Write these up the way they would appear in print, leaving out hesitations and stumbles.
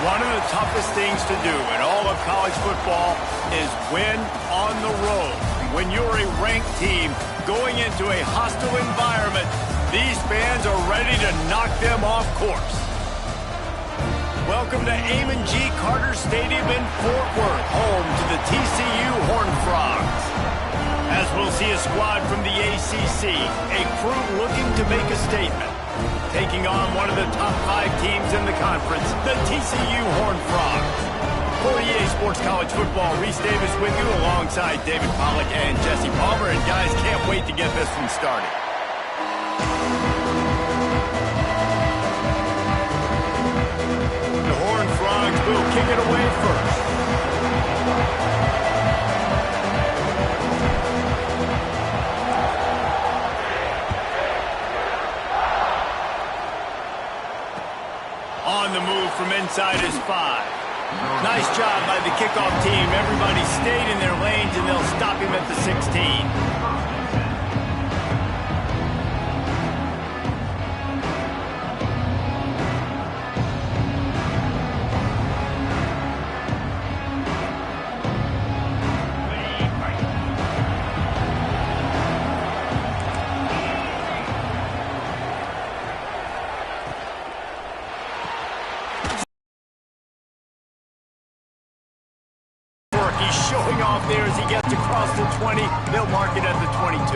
One of the toughest things to do in all of college football is win on the road. When you're a ranked team going into a hostile environment, these fans are ready to knock them off course. Welcome to Amon G. Carter Stadium in Fort Worth, home to the TCU Horned Frogs. As we'll see a squad from the ACC, a crew looking to make a statement. Taking on one of the top 5 teams in the conference, the TCU Horned Frogs. For EA Sports College Football, Reese Davis with you alongside David Pollack and Jesse Palmer. And guys, can't wait to get this one started. The Horned Frogs will kick it away first. On the move from inside his 5. Nice job by the kickoff team. Everybody stayed in their lanes, and they'll stop him at the 16. He's showing off there as he gets across the 20. They'll mark it at the 22.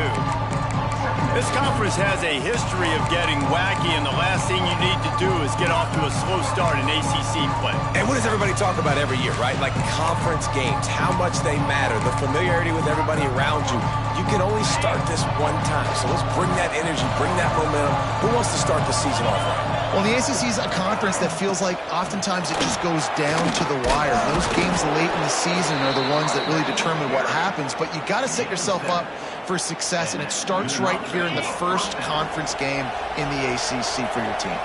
This conference has a history of getting wacky, and the last thing you need to do is get off to a slow start in ACC play. And what does everybody talk about every year, right? Like conference games, how much they matter, the familiarity with everybody around you. You can only start this one time, so let's bring that energy, bring that momentum. Who wants to start the season off right? Well, the ACC is a conference that feels like oftentimes it just goes down to the wire. Those games late in the season are the ones that really determine what happens, but you got to set yourself up for success, and it starts right here in the first conference game in the ACC for your team.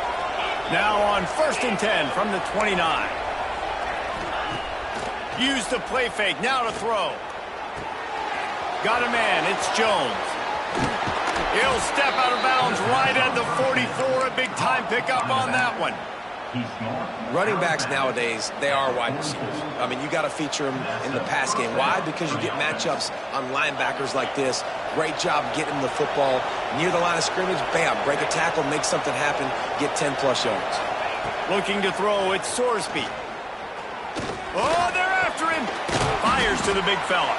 Now on 1st and 10 from the 29. Use the play fake, now to throw. Got a man, it's Jones. He'll step out of bounds right at the 44. A big-time pickup on that one. Running backs nowadays, they are wide receivers. I mean, you got to feature them in the pass game. Why? Because you get matchups on linebackers like this. Great job getting the football near the line of scrimmage. Bam, break a tackle, make something happen, get 10-plus yards. Looking to throw, it's Sorsby. Oh, they're after him. Fires to the big fella.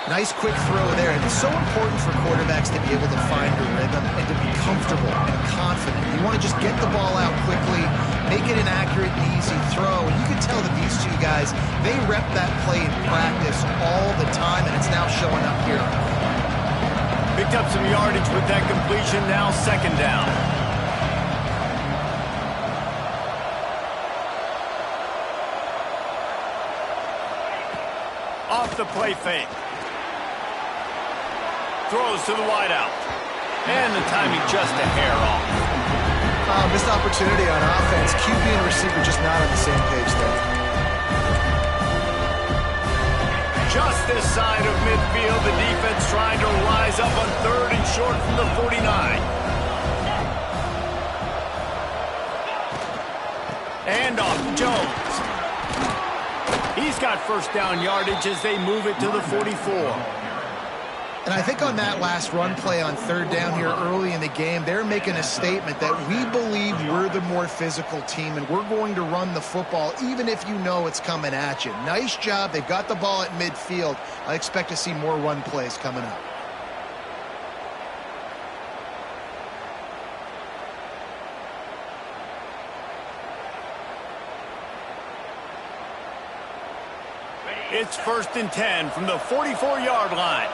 Nice quick throw there. And it's so important for quarterbacks to be able to find a rhythm and to be comfortable and confident. You want to just get the ball out quickly, make it an accurate and easy throw. And you can tell that these two guys, they rep that play in practice all the time, and it's now showing up here. Picked up some yardage with that completion. Now 2nd down. Off the play fake. Throws to the wideout. And the timing just a hair off. Missed opportunity on offense. QB and receiver just not on the same page there. Just this side of midfield, the defense trying to rise up on 3rd and short from the 49. And off Jones. He's got 1st down yardage as they move it to the 44. And I think on that last run play on 3rd down here early in the game, they're making a statement that we believe we're the more physical team and we're going to run the football even if you know it's coming at you. Nice job. They've got the ball at midfield. I expect to see more run plays coming up. It's 1st and 10 from the 44-yard line.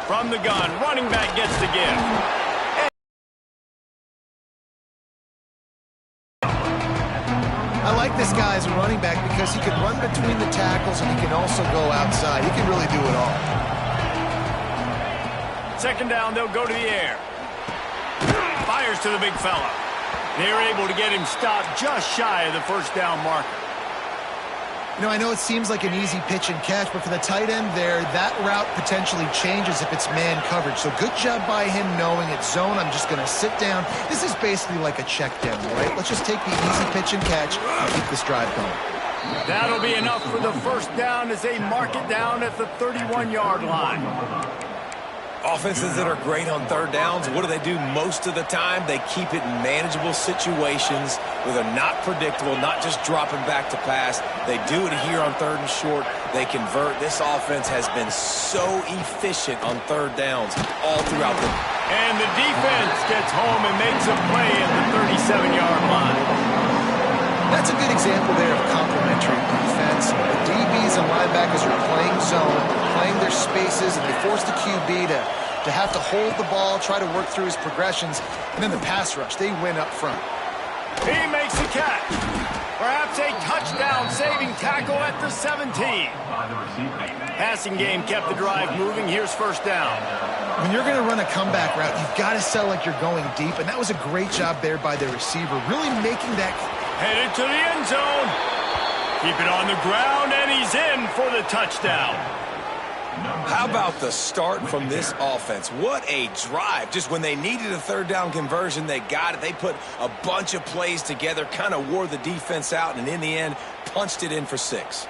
From the gun, running back gets the give. I like this guy as a running back because he can run between the tackles and he can also go outside. He can really do it all. 2nd down, they'll go to the air. Fires to the big fella. They're able to get him stopped just shy of the 1st down marker. You know, I know it seems like an easy pitch and catch, but for the tight end there, that route potentially changes if it's man coverage. So good job by him knowing it's zone. I'm just going to sit down. This is basically like a check down, right? Let's just take the easy pitch and catch and keep this drive going. That'll be enough for the first down as they mark it down at the 31-yard line. Offenses that are great on third downs, what do most of the time? They keep it in manageable situations where they're not predictable, not just dropping back to pass. They do it here on third and short. They convert. This offense has been so efficient on third downs all throughout the... And the defense gets home and makes a play at the 37-yard line. That's a good example there of complementary defense. The DBs and linebackers are playing zone, playing their spaces, and they force the QB to have to hold the ball, try to work through his progressions, and then the pass rush, they win up front. He makes the catch. Perhaps a touchdown-saving tackle at the 17. Passing game kept the drive moving. Here's first down. When you're going to run a comeback route, you've got to sell like you're going deep, and that was a great job there by the receiver, really making that... Headed to the end zone. Keep it on the ground, and he's in for the touchdown. How about the start from this offense? What a drive. Just when they needed a third down conversion, they got it. They put a bunch of plays together, kind of wore the defense out, and in the end, punched it in for 6.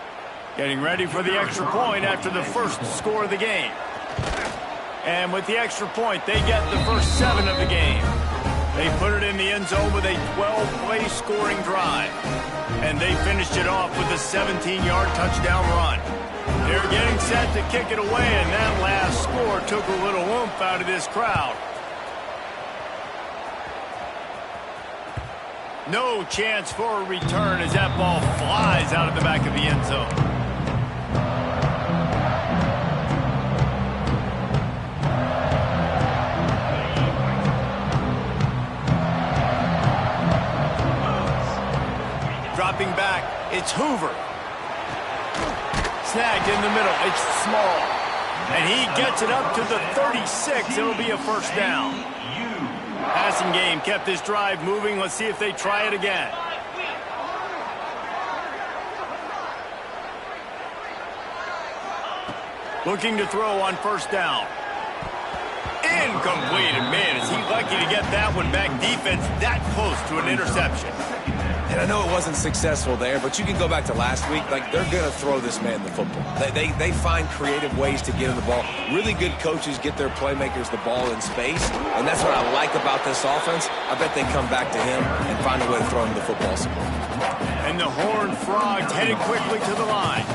Getting ready for the extra point after the first score of the game. And with the extra point, they get the first 7 of the game. They put it in the end zone with a 12-play scoring drive. And they finished it off with a 17-yard touchdown run. They're getting set to kick it away, and that last score took a little oomph out of this crowd. No chance for a return as that ball flies out of the back of the end zone. Dropping back, it's Hoover. Snagged in the middle, it's Small. And he gets it up to the 36. It'll be a first down. Passing game kept this drive moving. Let's see if they try it again. Looking to throw on first down. Incomplete. And man, is he lucky to get that one back. Defense that close to an interception. And I know it wasn't successful there, but you can go back to last week. Like, they're going to throw this man the football. They find creative ways to get him the ball. Really good coaches get their playmakers the ball in space, and that's what I like about this offense. I bet they come back to him and find a way to throw him the football some more. And the Horned Frogs headed quickly to the line.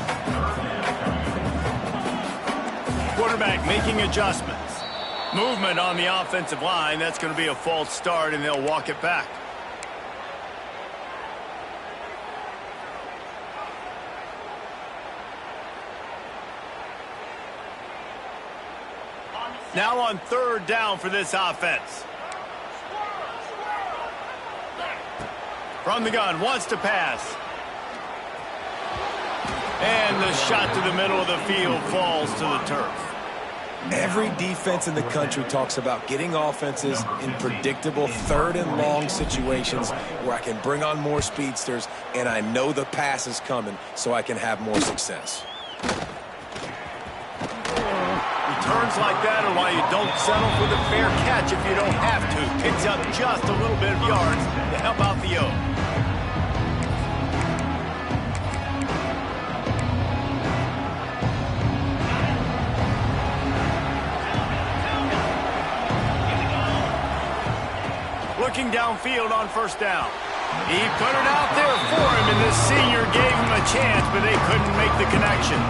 Quarterback making adjustments. Movement on the offensive line. That's going to be a false start, and they'll walk it back. Now on third down for this offense. From the gun, wants to pass. And the shot to the middle of the field falls to the turf. Every defense in the country talks about getting offenses in predictable third and long situations where I can bring on more speedsters and I know the pass is coming so I can have more success. Returns like that are why you don't settle for the fair catch if you don't have to. Picks up just a little bit of yards to help out the O. Looking downfield on first down. He put it out there for him, and the senior gave him a chance, but they couldn't make the connection.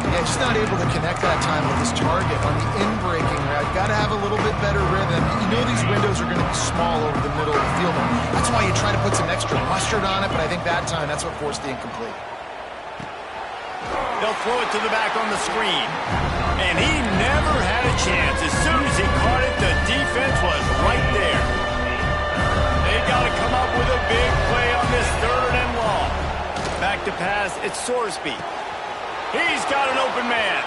Yeah, just not able to connect that time with his target on the in-breaking route. Got to have a little bit better rhythm. You know these windows are going to be small over the middle of the field. That's why you try to put some extra mustard on it, but I think that time that's what forced the incomplete. They'll throw it to the back on the screen. And he never had a chance. As soon as he caught it, the defense was right there. They got to come up with a big play on this third and long. Back to pass, it's Sorsby. He's got an open man.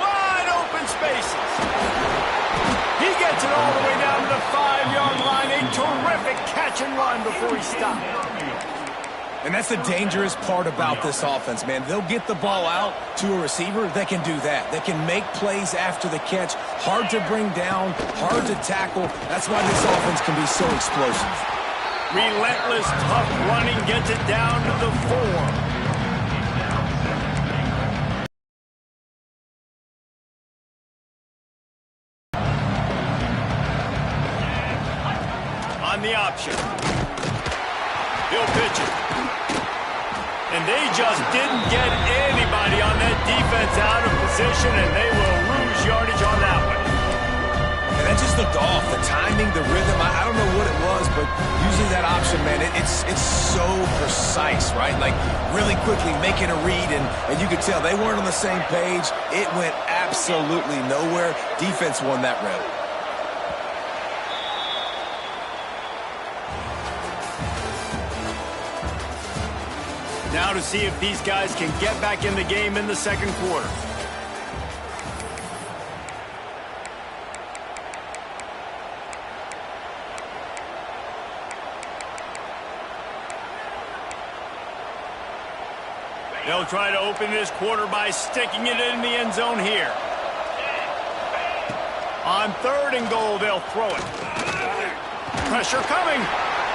Wide open spaces. He gets it all the way down to the 5-yard line. A terrific catch and run before he stopped. And that's the dangerous part about this offense, man. They'll get the ball out to a receiver that can do that. That can make plays after the catch. Hard to bring down, hard to tackle. That's why this offense can be so explosive. Relentless, tough running gets it down to the 4. On the option. He'll pitch it. And they just didn't get anybody on that defense out of position, and they will lose yardage on that one. And that just looked off. The timing, the rhythm, I don't know what it was, but usually that option, man, it's so precise, right? Like really quickly making a read, and you could tell they weren't on the same page. It went absolutely nowhere. Defense won that rep. Now to see if these guys can get back in the game in the second quarter. They'll try to open this quarter by sticking it in the end zone here. On 3rd and goal, they'll throw it. Pressure coming.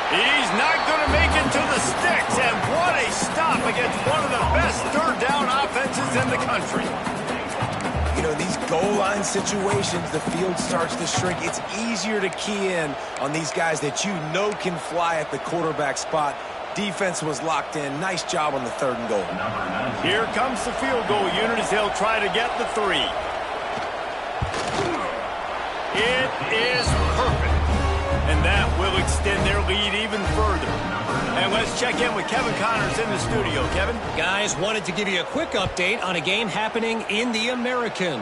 He's not going to make it to the sticks, and what a stop against one of the best third down offenses in the country. You know, these goal line situations, the field starts to shrink. It's easier to key in on these guys that you know can fly at the quarterback spot. Defense was locked in. Nice job on the 3rd and goal. Here comes the field goal unit as they'll try to get the 3. It is perfect. And that will extend their lead even further. And let's check in with Kevin Connors in the studio. Kevin? Guys, wanted to give you a quick update on a game happening in the American.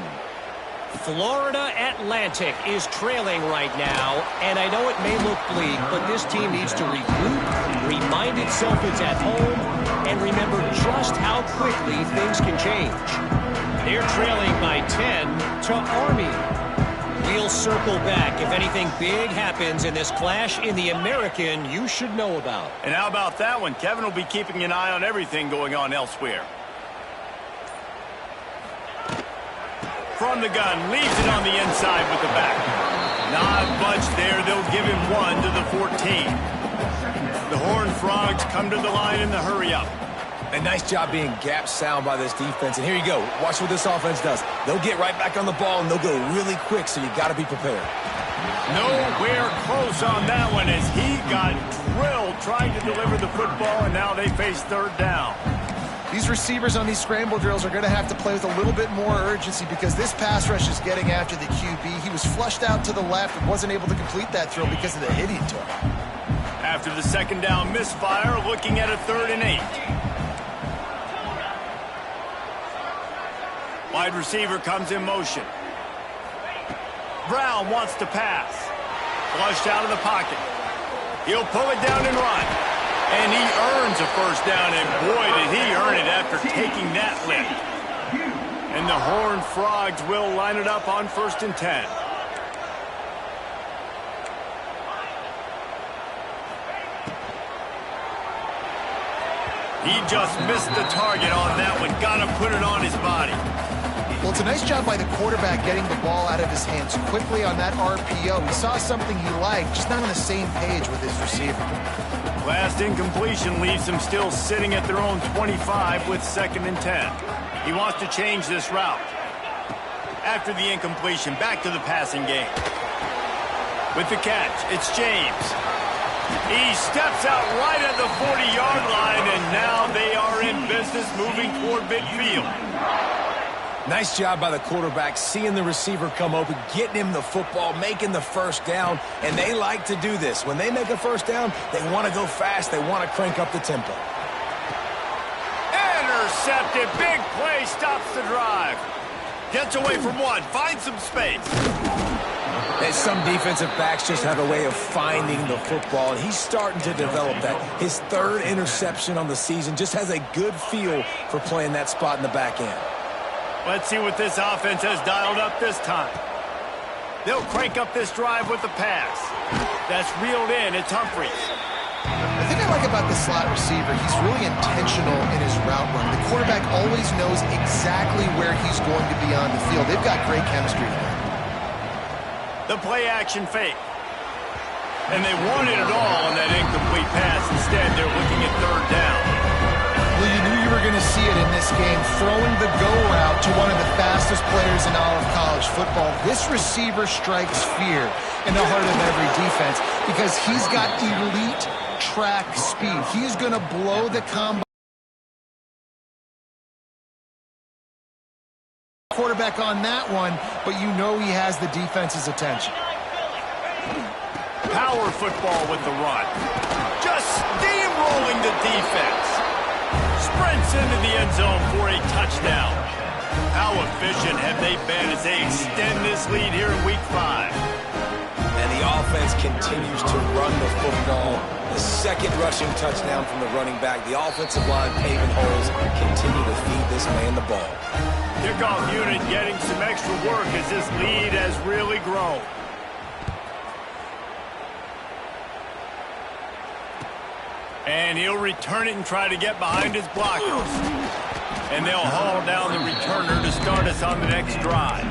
Florida Atlantic is trailing right now, and I know it may look bleak, but this team needs to regroup, remind itself it's at home, and remember just how quickly things can change. They're trailing by 10 to Army. We'll circle back if anything big happens in this clash in the American you should know about. And how about that one? Kevin will be keeping an eye on everything going on elsewhere. From the gun, leaves it on the inside with the back. Not much there. They'll give him 1 to the 14. The Horned Frogs come to the line in the hurry-up. A nice job being gap sound by this defense. And here you go. Watch what this offense does. They'll get right back on the ball, and they'll go really quick, so you got to be prepared. Nowhere close on that one as he got drilled trying to deliver the football, and now they face 3rd down. These receivers on these scramble drills are going to have to play with a little bit more urgency because this pass rush is getting after the QB. He was flushed out to the left and wasn't able to complete that throw because of the hit he took. After the 2nd down misfire, looking at a 3rd and 8. Wide receiver comes in motion. Brown wants to pass. Flushed out of the pocket. He'll pull it down and run. And he earns a 1st down, and boy, did he earn it after taking that lift. And the Horned Frogs will line it up on 1st and 10. He just missed the target on that one. Got to put it on his body. Well, it's a nice job by the quarterback getting the ball out of his hands quickly on that RPO. He saw something he liked, just not on the same page with his receiver. Last incompletion leaves them still sitting at their own 25 with 2nd and 10. He wants to change this route. After the incompletion, back to the passing game. With the catch, it's James. He steps out right at the 40-yard line, and now they are in business moving toward midfield. Nice job by the quarterback, seeing the receiver come open, getting him the football, making the 1st down, and they like to do this. When they make a 1st down, they want to go fast. They want to crank up the tempo. Intercepted. Big play stops the drive. Gets away from 1. Finds some space. And some defensive backs just have a way of finding the football, and he's starting to develop that. His 3rd interception on the season, just has a good feel for playing that spot in the back end. Let's see what this offense has dialed up this time. They'll crank up this drive with the pass. That's reeled in. It's Humphries. The thing I like about the slot receiver, he's really intentional in his route run. The quarterback always knows exactly where he's going to be on the field. They've got great chemistry together. The play-action fake. And they wanted it all on that incomplete pass. Instead, they're looking at third down. Well, you knew you were going to see it in this game, throwing the go route to one of the fastest players in all of college football. This receiver strikes fear in the heart of every defense because he's got elite track speed. He's going to blow the combo. Quarterback on that one, but you know he has the defense's attention. Power football with the run. Just steamrolling the defense. Sprints into the end zone for a touchdown. How efficient have they been as they extend this lead here in Week 5? And the offense continues to run the football. The second rushing touchdown from the running back. The offensive line paving holes continue to feed this man the ball. Kickoff unit getting some extra work as this lead has really grown. And he'll return it and try to get behind his blockers. And they'll haul down the returner to start us on the next drive.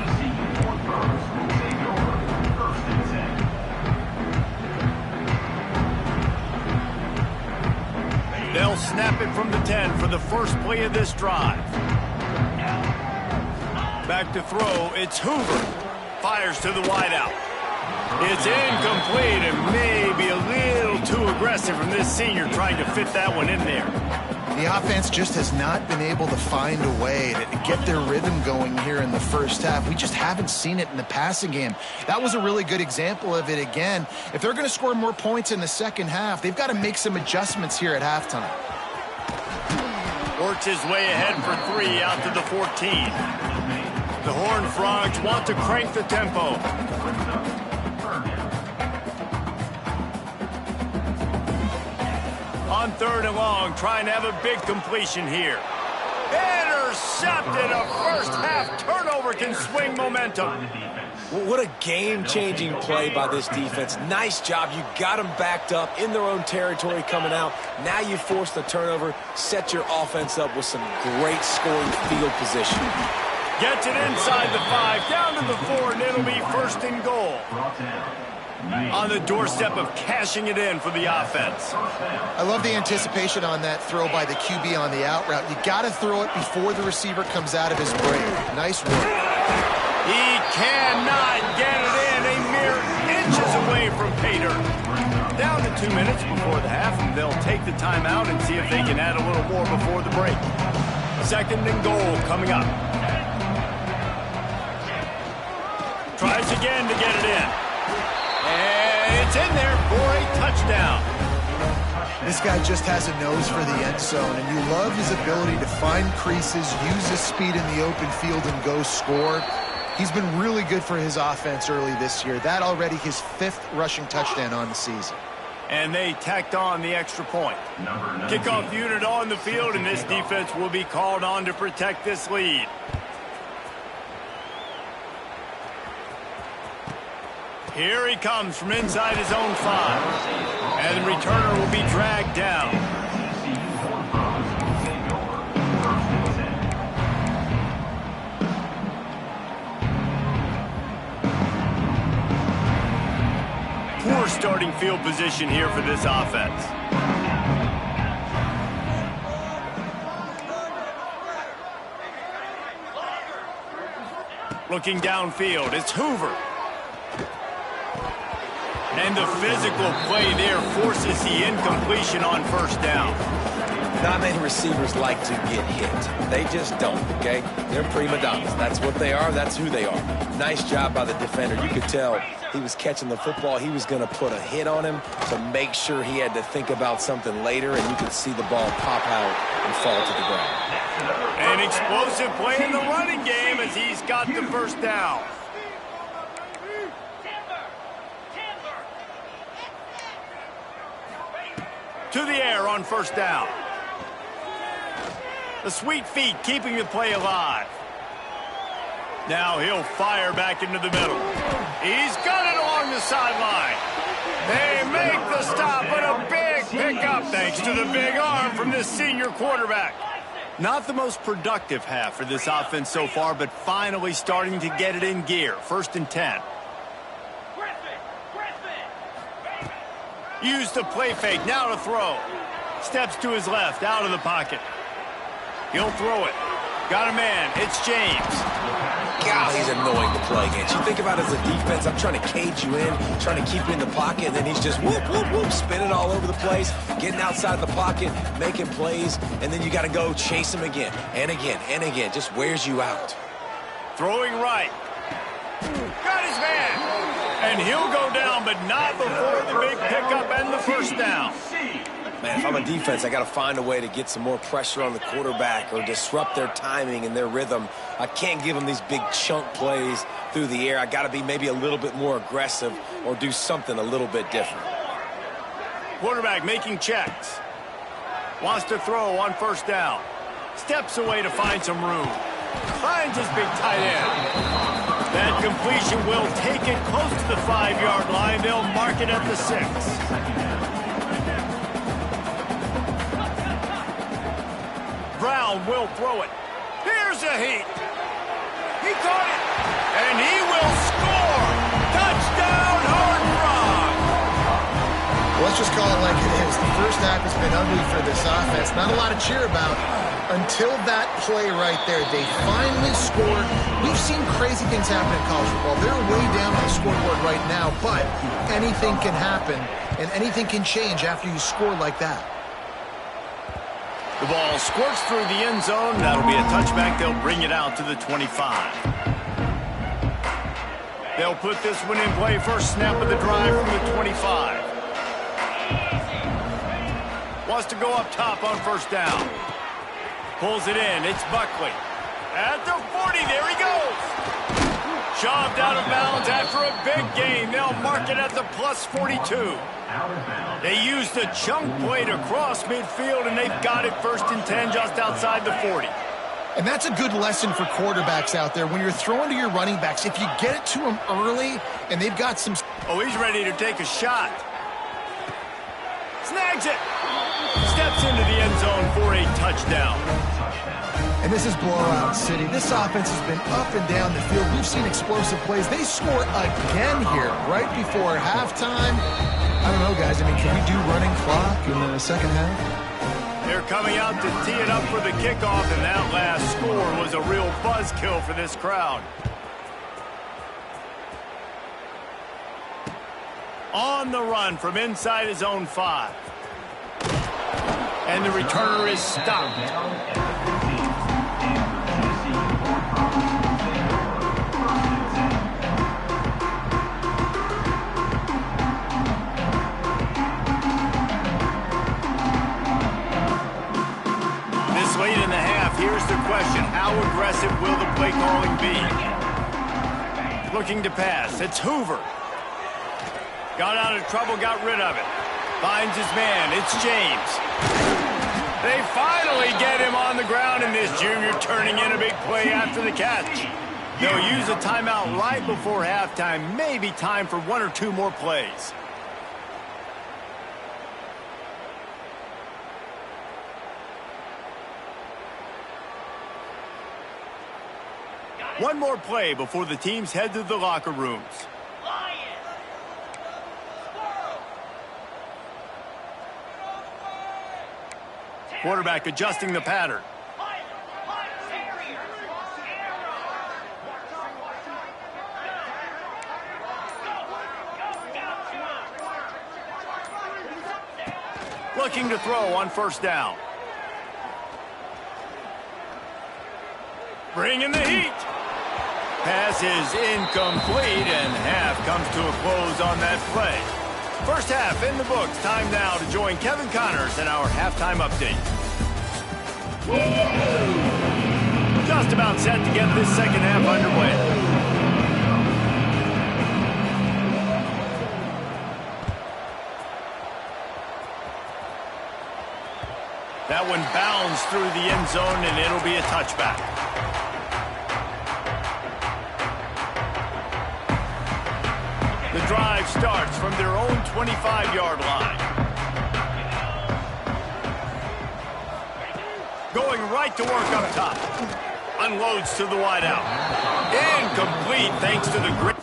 They'll snap it from the 10 for the first play of this drive. Back to throw, it's Hoover. Fires to the wideout. It's incomplete and maybe a little too aggressive from this senior trying to fit that one in there. The offense just has not been able to find a way to get their rhythm going here in the first half. We just haven't seen it in the passing game. That was a really good example of it again. If they're going to score more points in the second half, they've got to make some adjustments here at halftime. Works his way ahead for 3 out to the 14. The Horned Frogs want to crank the tempo. On 3rd and long, trying to have a big completion here. Intercepted. A first-half turnover can swing momentum. What a game-changing play by this defense. Nice job. You got them backed up in their own territory coming out. Now you force the turnover, set your offense up with some great scoring field position. Gets it inside the 5, down to the 4, and it'll be 1st and goal. On the doorstep of cashing it in for the offense. I love the anticipation on that throw by the QB on the out route. You got to throw it before the receiver comes out of his break. Nice work. He cannot get it in. A mere inches away from pay dirt. Down to 2 minutes before the half, and they'll take the timeout and see if they can add a little more before the break. 2nd and goal coming up. Tries again to get it in. And it's in there for a touchdown. This guy just has a nose for the end zone, and you love his ability to find creases, use his speed in the open field, and go score. He's been really good for his offense early this year. That already his 5th rushing touchdown on the season. And they tacked on the extra point. Kickoff unit on the field, and this defense will be called on to protect this lead. Here he comes from inside his own 5. And the returner will be dragged down. Poor starting field position here for this offense. Looking downfield, it's Hoover. And the physical play there forces the incompletion on 1st down. Not many receivers like to get hit. They just don't, okay? They're prima donnas. That's what they are. That's who they are. Nice job by the defender. You could tell he was catching the football. He was going to put a hit on him to make sure he had to think about something later, and you could see the ball pop out and fall to the ground. An explosive play in the running game as he's got the 1st down. To the air on 1st down. The sweet feet keeping the play alive. Now he'll fire back into the middle. He's got it along the sideline. They make the stop, but a big pickup. Thank Thanks to the big arm from this senior quarterback. Not the most productive half for this offense so far, but finally starting to get it in gear. 1st and 10. Use the play fake, now to throw. Steps to his left, out of the pocket. He'll throw it. Got a man, it's James. God, he's annoying to play against. You think about it as a defense, I'm trying to cage you in, trying to keep you in the pocket, and then he's just whoop, whoop, whoop, spinning all over the place, getting outside the pocket, making plays, and then you got to go chase him again, and again, and again. Just wears you out. Throwing right. Got his man. And he'll go down, but not before the big pickup and the 1st down. Man, if I'm a defense, I got to find a way to get some more pressure on the quarterback or disrupt their timing and their rhythm. I can't give them these big chunk plays through the air. I got to be maybe a little bit more aggressive or do something a little bit different. Quarterback making checks. Wants to throw on 1st down. Steps away to find some room. Finds his big tight end. That completion will take it close to the 5-yard line. They'll mark it at the 6. Brown will throw it. Here's a heat. He caught it. And he will score. Touchdown, Horned Frogs. Let's just call it like it is. The first half has been ugly for this offense. Not a lot to cheer about until that play right there. They finally scored. We've seen crazy things happen in college football. They're way down on the scoreboard right now, but anything can happen, and anything can change after you score like that. The ball squirts through the end zone. That'll be a touchback. They'll bring it out to the 25. They'll put this one in play. First snap of the drive from the 25. Wants to go up top on 1st down. Pulls it in. It's Buckley. At the 40. There he goes. Shoved out of bounds after a big gain. They'll mark it at the plus 42. They used a chunk play to cross midfield, and they've got it 1st and 10 just outside the 40. And that's a good lesson for quarterbacks out there. When you're throwing to your running backs, if you get it to them early and they've got some... Oh, he's ready to take a shot. Snags it. Steps into the end zone for a touchdown. And this is blowout city. This offense has been up and down the field. We've seen explosive plays. They score again here right before halftime. I don't know, guys. I mean, can we do running clock in the 2nd half? They're coming out to tee it up for the kickoff, and that last score was a real buzzkill for this crowd. On the run from inside his own 5. And the returner is stopped. Late in the half, here's the question. How aggressive will the play calling be? Looking to pass. It's Hoover. Got out of trouble, got rid of it. Finds his man. It's James. They finally get him on the ground, and this junior turning in a big play after the catch. They'll use a timeout right before halftime. Maybe time for 1 or 2 more plays. One more play before the teams head to the locker rooms. Quarterback adjusting the pattern. Looking to throw on 1st down. Bringing the heat. Pass is incomplete, and half comes to a close on that play. First half in the books. Time now to join Kevin Connors in our halftime update. Just about set to get this 2nd half underway. That one bounds through the end zone, and it'll be a touchback. The drive starts from their own 25-yard line. right to work up top. Unloads to the wideout. Incomplete thanks to the grip.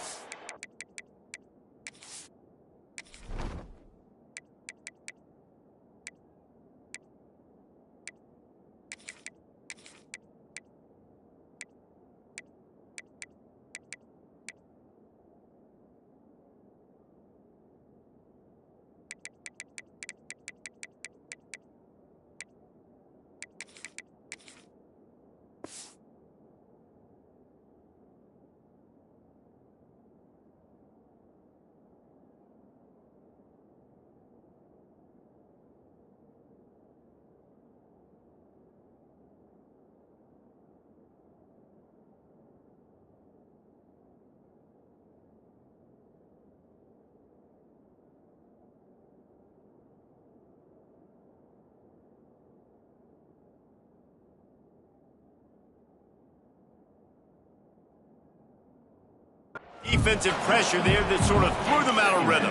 Defensive pressure there that sort of threw them out of rhythm.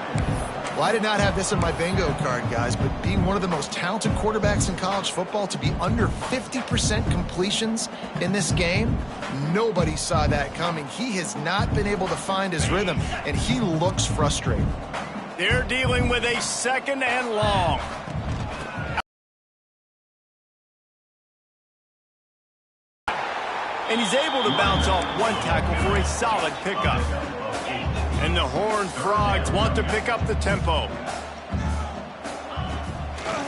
Well, I did not have this on my bingo card, guys, but being one of the most talented quarterbacks in college football, to be under 50% completions in this game, nobody saw that coming. He has not been able to find his rhythm, and he looks frustrated. They're dealing with a 2nd and long. And he's able to bounce off one tackle for a solid pickup. And the Horned Frogs want to pick up the tempo.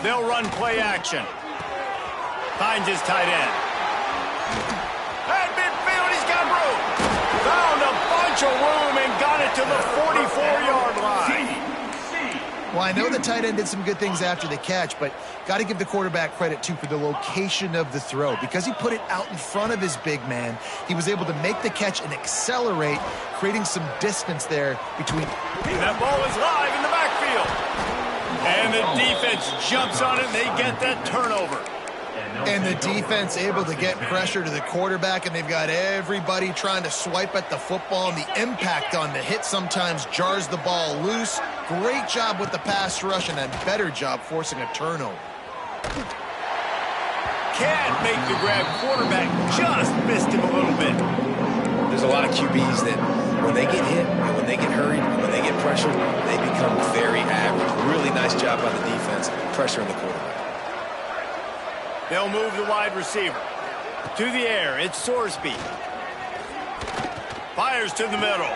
They'll run play action. Finds his tight end. At midfield, he's got room. Found a bunch of room and got it to the 44-yard line. Well, I know the tight end did some good things after the catch, but got to give the quarterback credit, too, for the location of the throw. Because he put it out in front of his big man, he was able to make the catch and accelerate, creating some distance there between. That ball is live in the backfield. And the defense jumps on it, and they get that turnover. And the defense able to get pressure to the quarterback, and they've got everybody trying to swipe at the football, and the impact on the hit sometimes jars the ball loose. Great job with the pass rush, and a better job forcing a turnover. Can't make the grab. Quarterback just missed him a little bit. There's a lot of QBs that when they get hit, and when they get hurried, and when they get pressured, they become very average. Really nice job by the defense, pressuring the quarterback. They'll move the wide receiver. To the air, it's Sorsby. Fires to the middle.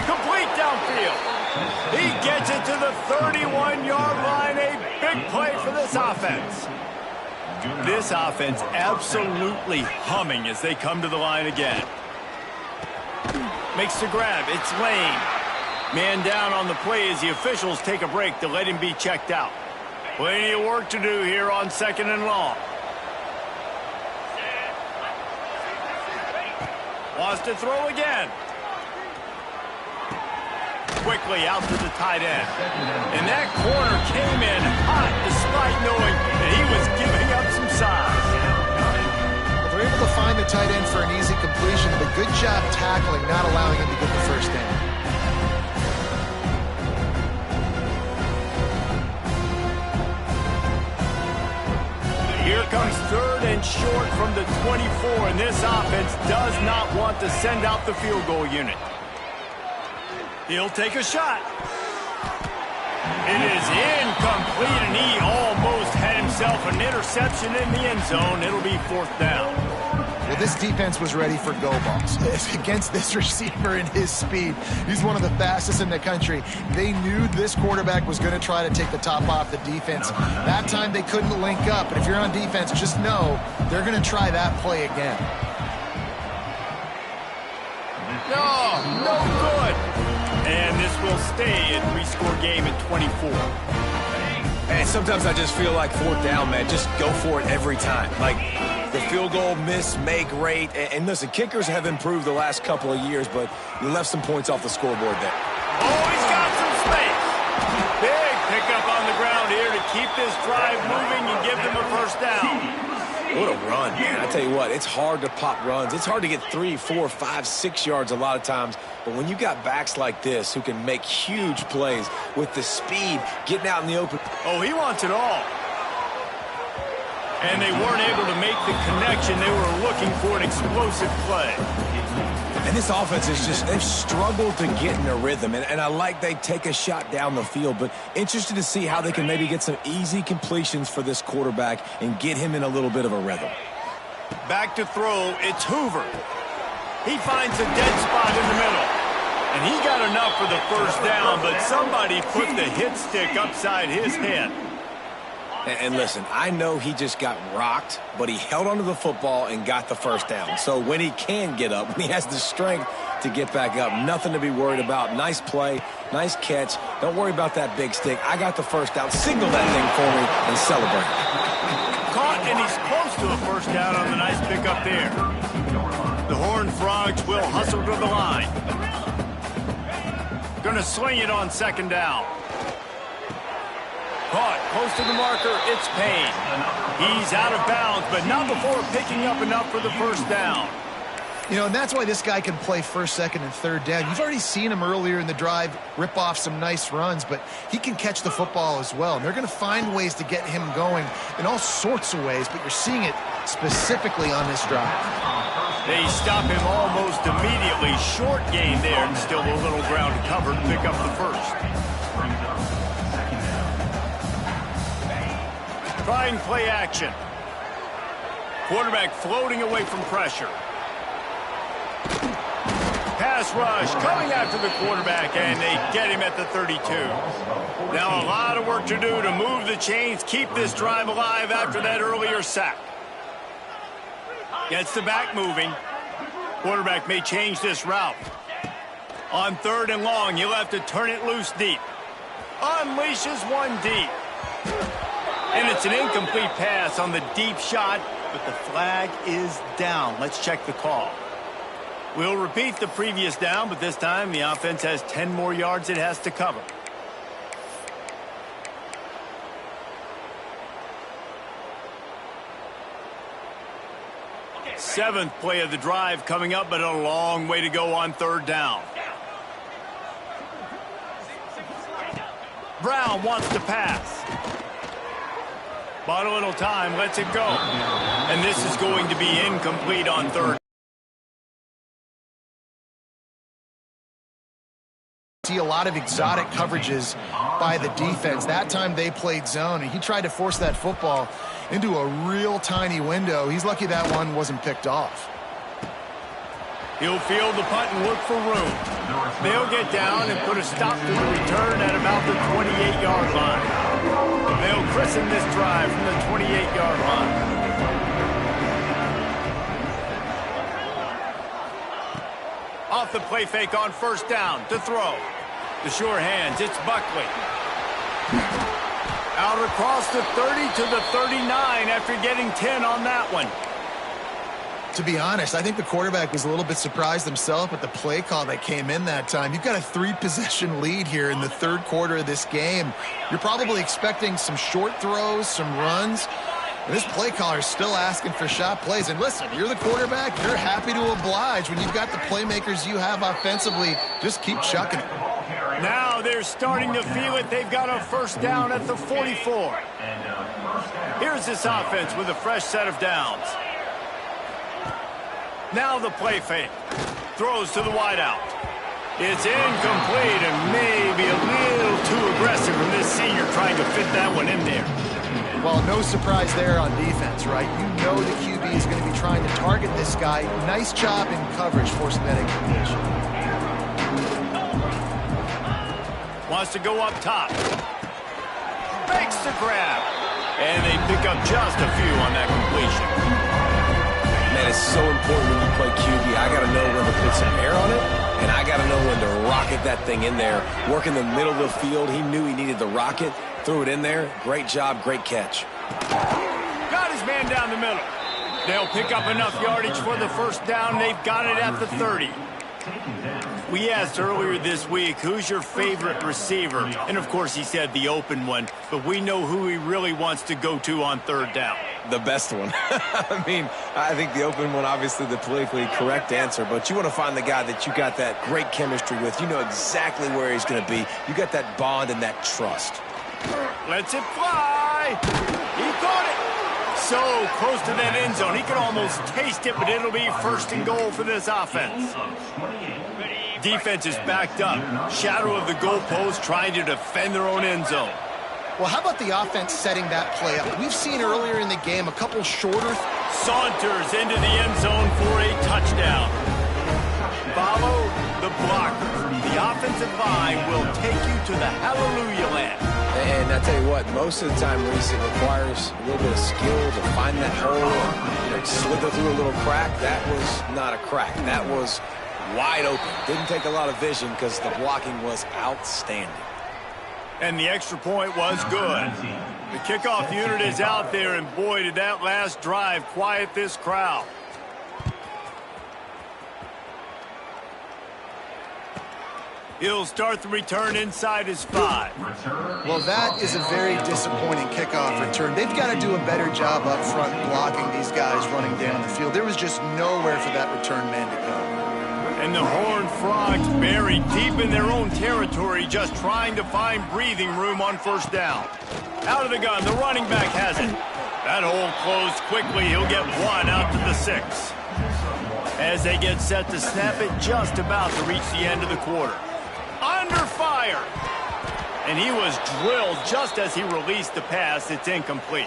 Complete downfield. He gets it to the 31-yard line. A big play for this offense. This offense absolutely humming as they come to the line again. Makes the grab. It's Lane. Man down on the play as the officials take a break to let him be checked out. Plenty of work to do here on 2nd and long. Wants to throw again. Quickly out to the tight end. And that corner came in hot despite knowing that he was giving up some size. Well, they're able to find the tight end for an easy completion, but good job tackling, not allowing him to get the first down. Here comes 3rd and short from the 24, and this offense does not want to send out the field goal unit. He'll take a shot. It is incomplete, and he almost had himself an interception in the end zone. It'll be 4th down. Well, this defense was ready for go balls. Against this receiver and his speed, he's one of the fastest in the country. They knew this quarterback was going to try to take the top off the defense. That time they couldn't link up, but if you're on defense, just know they're going to try that play again. No good. And this will stay a 3-score game at 24. And sometimes I just feel like 4th down, man. Just go for it every time. Like, the field goal miss, make great. And listen, kickers have improved the last couple of years, but you left some points off the scoreboard there. Oh, he's got some space. Big pickup on the ground here to keep this drive moving and give them a first down. What a run, man. I tell you what, it's hard to pop runs. It's hard to get 3, 4, 5, 6 yards a lot of times. But when you got backs like this who can make huge plays with the speed, getting out in the open. Oh, he wants it all. And they weren't able to make the connection. They were looking for an explosive play. And this offense is just, they've struggled to get in a rhythm. And I like they take a shot down the field, but interested to see how they can maybe get some easy completions for this quarterback and get him in a little bit of a rhythm. Back to throw, it's Hoover. He finds a dead spot in the middle. And he got enough for the first down, but somebody put the hit stick upside his head. And listen, I know he just got rocked, but he held onto the football and got the first down. So when he can get up, when he has the strength to get back up, nothing to be worried about. Nice play, nice catch. Don't worry about that big stick. I got the first down. Signal that thing for me and celebrate. Caught, and he's close to a first down on the nice pickup there. The Horned Frogs will hustle to the line. Gonna sling it on second down. Caught, close to the marker, it's Payne. He's out of bounds, but not before picking up enough for the first down. You know, and that's why this guy can play first, second, and third down. You've already seen him earlier in the drive rip off some nice runs, but he can catch the football as well. And they're going to find ways to get him going in all sorts of ways, but you're seeing it specifically on this drive. They stop him almost immediately. Short gain there, and still a little ground to cover to pick up the first. Trying play action. Quarterback floating away from pressure. Pass rush coming after the quarterback, and they get him at the 32. Now a lot of work to do to move the chains, keep this drive alive after that earlier sack. Gets the back moving. Quarterback may change this route. On third and long, he'll have to turn it loose deep. Unleashes one deep. And it's an incomplete pass on the deep shot, but the flag is down. Let's check the call. We'll repeat the previous down, but this time the offense has 10 more yards it has to cover. Seventh play of the drive coming up, but a long way to go on third down. Brown wants to pass. Bought a little time, lets it go. And this is going to be incomplete on third. See a lot of exotic coverages by the defense. That time they played zone, and he tried to force that football into a real tiny window. He's lucky that one wasn't picked off. He'll field the punt and look for room. They'll get down and put a stop to the return at about the 28-yard line. They'll christen this drive from the 28-yard line. Off the play fake on first down to throw. The sure hands, it's Buckley. Out across the 30 to the 39 after getting 10 on that one. To be honest, I think the quarterback was a little bit surprised himself at the play call that came in that time. You've got a 3-possession lead here in the third quarter of this game. You're probably expecting some short throws, some runs. And this play caller is still asking for shot plays. And listen, you're the quarterback. You're happy to oblige. When you've got the playmakers you have offensively, just keep chucking it. Now they're starting to feel it. They've got a first down at the 44. Here's this offense with a fresh set of downs. Now the play fake. Throws to the wideout. It's incomplete and maybe a little too aggressive from this senior trying to fit that one in there. Well, no surprise there on defense, right? You know the QB is going to be trying to target this guy. Nice job in coverage, forcing that incompletion. Wants to go up top. Makes the grab. And they pick up just a few on that completion. Man, it's so important when you play QB. I got to know when to put some air on it, and I got to know when to rocket that thing in there. Work in the middle of the field. He knew he needed the rocket. Threw it in there. Great job, great catch. Got his man down the middle. They'll pick up enough yardage for the first down. They've got it at the 30. We asked earlier this week, who's your favorite receiver? And, of course, he said the open one. But we know who he really wants to go to on third down. The best one. I mean, I think the open one, obviously the politically correct answer. But you want to find the guy that you got that great chemistry with. You know exactly where he's going to be. You got that bond and that trust. Lets it fly. He caught it. So close to that end zone. He can almost taste it, but it'll be first and goal for this offense. Defense is backed up. Shadow of the goalpost trying to defend their own end zone. Well, how about the offense setting that play up? We've seen earlier in the game a couple shorter. Saunters into the end zone for a touchdown. Follow the blocker. The offensive line will take you to the hallelujah land. And I tell you what, most of the time, Reese, it requires a little bit of skill to find that hole and slither through a little crack. That was not a crack. That was wide open. Didn't take a lot of vision because the blocking was outstanding. And the extra point was good. The kickoff unit is out there, and boy, did that last drive quiet this crowd. He'll start the return inside his 5. Well, that is a very disappointing kickoff return. They've got to do a better job up front blocking these guys running down the field. There was just nowhere for that return man to go. And the Horned Frogs buried deep in their own territory, just trying to find breathing room on first down. Out of the gun, the running back has it. That hole closed quickly. He'll get 1 out to the 6. As they get set to snap it, just about to reach the end of the quarter. Under fire. And he was drilled just as he released the pass. It's incomplete.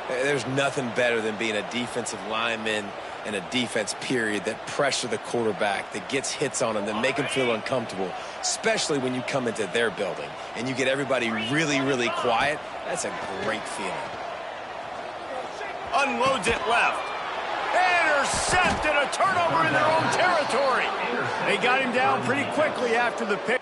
There's nothing better than being a defensive lineman and a defense period that pressure the quarterback, that gets hits on him, that make him feel uncomfortable, especially when you come into their building and you get everybody really, really quiet. That's a great feeling. Unloads it left. Intercepted, a turnover in their own territory. They got him down pretty quickly after the pick.